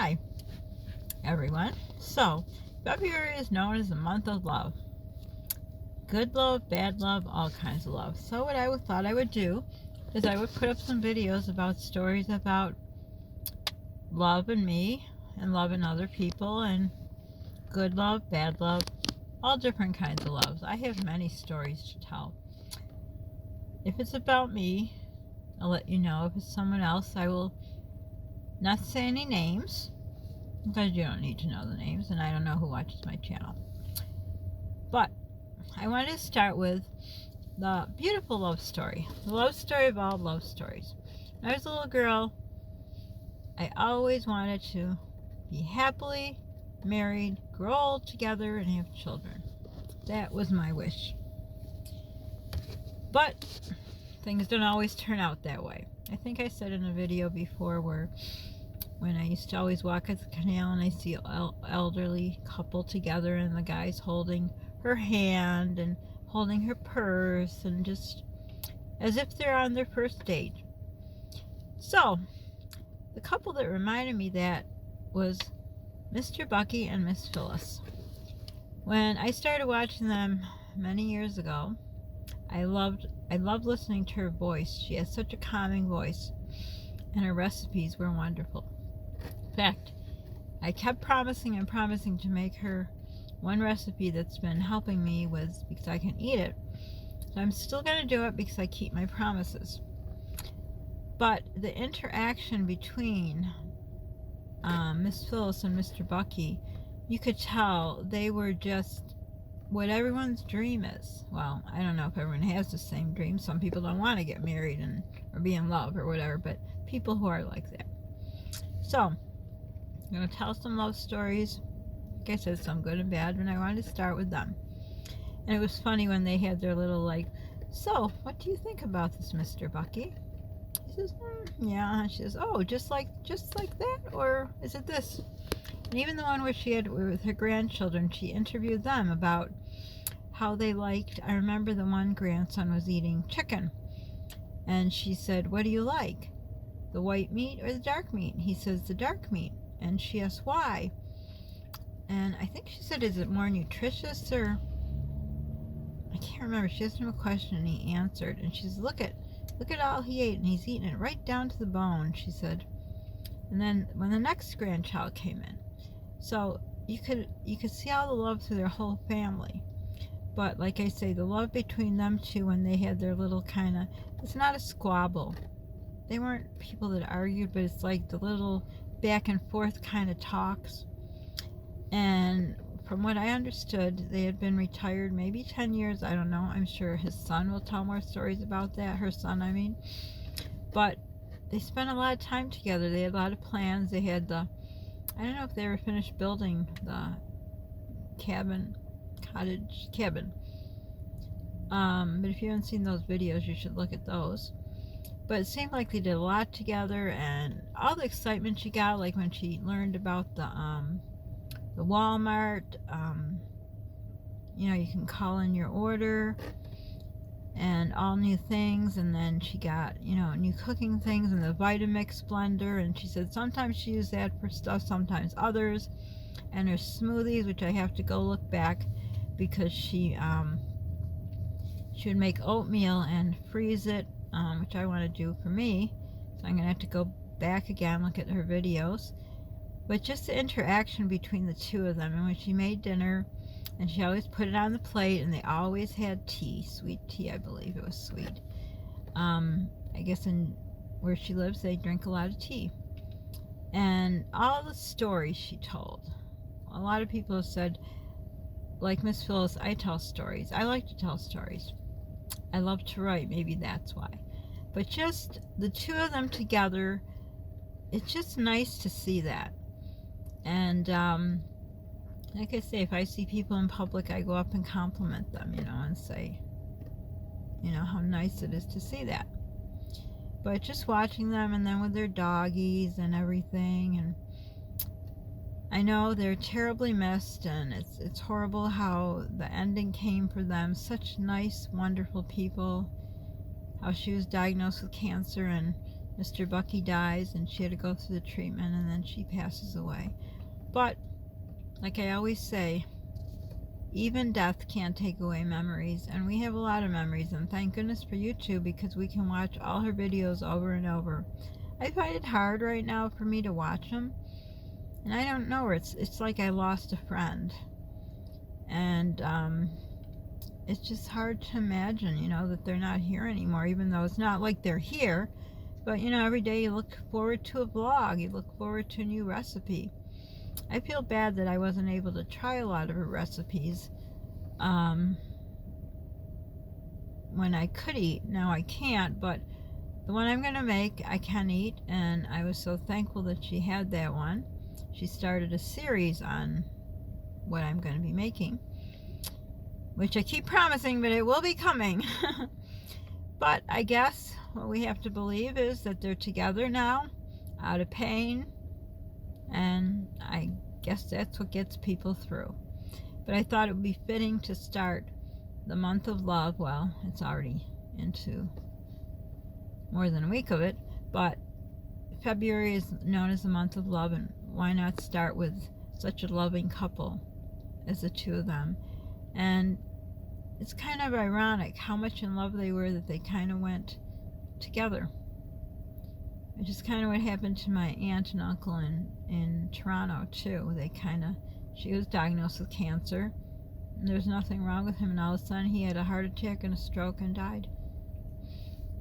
Hi, everyone. So, February is known as the month of love. Good love, bad love, all kinds of love. So what I thought I would do is I would put up some videos about stories about love and me and love and other people and good love, bad love, all different kinds of loves. I have many stories to tell. If it's about me, I'll let you know. If it's someone else, I will not say any names, because you don't need to know the names, and I don't know who watches my channel. But I wanted to start with the beautiful love story. The love story of all love stories. When I was a little girl, I always wanted to be happily married, grow old together, and have children. That was my wish. But things don't always turn out that way. I think I said in a video before where when I used to always walk at the canal and I see an elderly couple together and the guy's holding her hand and holding her purse and just as if they're on their first date. So, the couple that reminded me that was Mr. Bucky and Miss Phyllis. When I started watching them many years ago, I loved listening to her voice. She has such a calming voice, and her recipes were wonderful. In fact, I kept promising and promising to make her one recipe that's been helping me with because I can eat it. So I'm still going to do it because I keep my promises. But the interaction between Miss Phyllis and Mr. Bucky, you could tell they were just what everyone's dream is. Well, I don't know if everyone has the same dream. Some people don't want to get married or be in love or whatever, but people who are like that. So, I'm going to tell some love stories. Like I said, some good and bad, and I wanted to start with them. And it was funny when they had their little so, what do you think about this, Mr. Bucky? He says, yeah. And she says, oh, just like that? Or is it this? And even the one where she had with her grandchildren, she interviewed them about how they liked. I remember the one grandson was eating chicken. And she said, what do you like? The white meat or the dark meat? He says, the dark meat. And she asked, why? And I think she said, is it more nutritious or... I can't remember. She asked him a question and he answered. And she says, look at all he ate. And he's eating it right down to the bone, she said. And then when the next grandchild came in. So you could see all the love through their whole family. But like I say, the love between them two when they had their little kind of... It's not a squabble. They weren't people that argued, but it's like the little back and forth kind of talks. And from what I understood, they had been retired maybe 10 years. I don't know. I'm sure his son will tell more stories about that. Her son, I mean. But they spent a lot of time together. They had a lot of plans. They had I don't know if they ever finished building the cottage cabin. But if you haven't seen those videos, you should look at those. But it seemed like they did a lot together, and all the excitement she got, like when she learned about the Walmart, you can call in your order and all new things, and then she got, new cooking things and the Vitamix blender, and she said sometimes she used that for stuff, sometimes others, and her smoothies, which I have to go look back because she would make oatmeal and freeze it, which I want to do for me, so I'm going to have to go back again, look at her videos. But just the interaction between the two of them, and when she made dinner, and she always put it on the plate, and they always had tea, sweet tea, I believe it was sweet. I guess in where she lives, they drink a lot of tea. And all the stories she told. A lot of people have said, like Miss Phyllis, I tell stories. I like to tell stories. I love to write, maybe that's why. But just the two of them together, it's just nice to see that. And like I say, if I see people in public, I go up and compliment them, and say, how nice it is to see that. But just watching them, and then with their doggies and everything, and I know they're terribly missed, and it's horrible how the ending came for them. Such nice, wonderful people. How she was diagnosed with cancer, and Mr. Bucky dies and she had to go through the treatment and then she passes away. But like I always say, even death can't take away memories, and we have a lot of memories, and thank goodness for YouTube because we can watch all her videos over and over. I find it hard right now for me to watch them, and I don't know, it's like I lost a friend, and it's just hard to imagine, you know, that they're not here anymore, even though it's not like they're here, but you know, every day you look forward to a vlog, you look forward to a new recipe. I feel bad that I wasn't able to try a lot of her recipes when I could eat. Now I can't, but the one I'm going to make, I can eat, and I was so thankful that she had that one. She started a series on what I'm going to be making, which I keep promising, but it will be coming. But I guess what we have to believe is that they're together now, out of pain, and I guess that's what gets people through. But I thought it would be fitting to start the month of love. Well, it's already into more than a week of it, but February is known as the month of love, and why not start with such a loving couple as the two of them? And it's kind of ironic how much in love they were that they kind of went together. Which is kind of what happened to my aunt and uncle in Toronto too. She was diagnosed with cancer, and there was nothing wrong with him, and all of a sudden he had a heart attack and a stroke and died.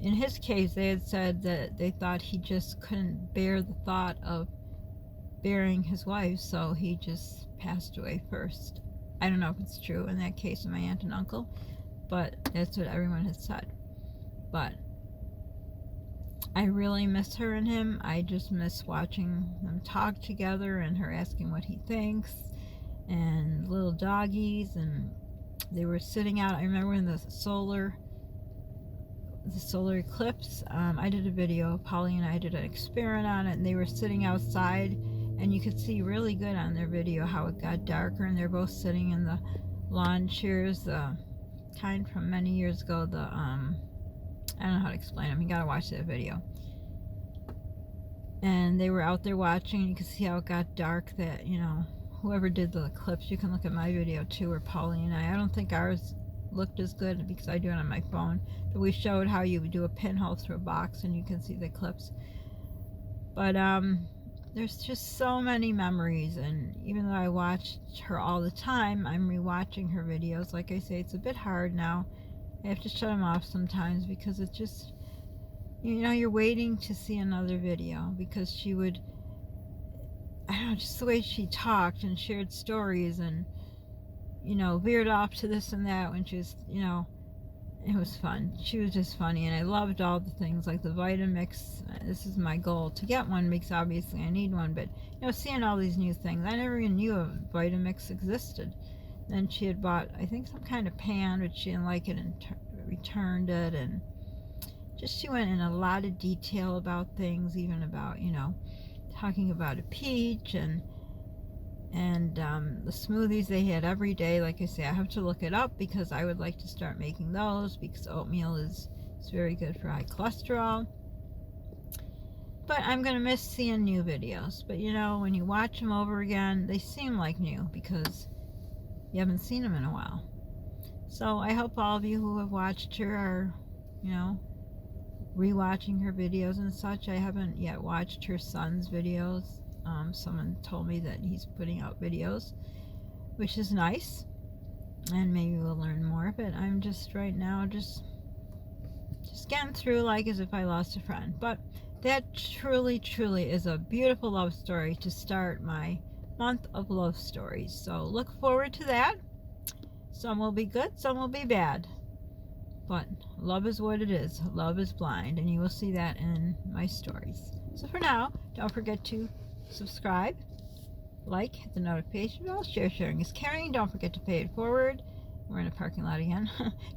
In his case, they had said that they thought he just couldn't bear the thought of burying his wife, so he just passed away first. I don't know if it's true in that case of my aunt and uncle, but that's what everyone has said. But I really miss her and him. I just miss watching them talk together and her asking what he thinks, and little doggies, and they were sitting out. I remember in the solar eclipse, I did a video, Polly and I did an experiment on it, and they were sitting outside, and you could see really good on their video how it got darker, and they're both sitting in the lawn chairs, the kind from many years ago, I don't know how to explain them. You gotta watch that video. And they were out there watching, and you could see how it got dark. That, you know, whoever did the clips, you can look at my video too, or Polly and I don't think ours looked as good because I do it on my phone, but we showed how you would do a pinhole through a box and you can see the clips. But there's just so many memories, and even though I watched her all the time, I'm rewatching her videos. Like I say, it's a bit hard now. I have to shut them off sometimes because it's just, you know, you're waiting to see another video, because she would, I don't know, just the way she talked and shared stories and, you know, veered off to this and that when she was, you know, it was fun. She was just funny, and I loved all the things like the Vitamix. This is my goal, to get one, because obviously I need one, but, you know, seeing all these new things, I never even knew a Vitamix existed. Then she had bought, I think, some kind of pan, but she didn't like it and returned it, and just she went in a lot of detail about things, even about, you know, talking about a peach and the smoothies they had every day. Like I say, I have to look it up because I would like to start making those, because oatmeal is very good for high cholesterol. But I'm going to miss seeing new videos. But, you know, when you watch them over again, they seem like new because you haven't seen them in a while. So I hope all of you who have watched her are, you know, rewatching her videos and such. I haven't yet watched her son's videos. Someone told me that he's putting out videos, which is nice, and maybe we'll learn more. But I'm just right now just getting through like as if I lost a friend. But that truly is a beautiful love story to start my month of love stories. So look forward to that. Some will be good, some will be bad, but love is what it is. Love is blind, and you will see that in my stories. So for now, don't forget to subscribe, like, hit the notification bell, share. Sharing is caring. Don't forget to pay it forward. We're in a parking lot again.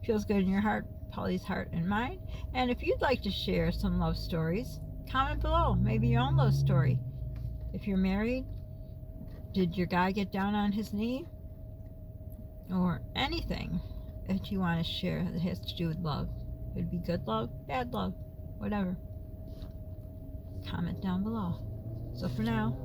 Feels good in your heart, Polly's heart and mine. And if you'd like to share some love stories, comment below. Maybe your own love story. If you're married, did your guy get down on his knee? Or anything that you want to share that has to do with love. It'd be good love, bad love, whatever. comment down below. So for now,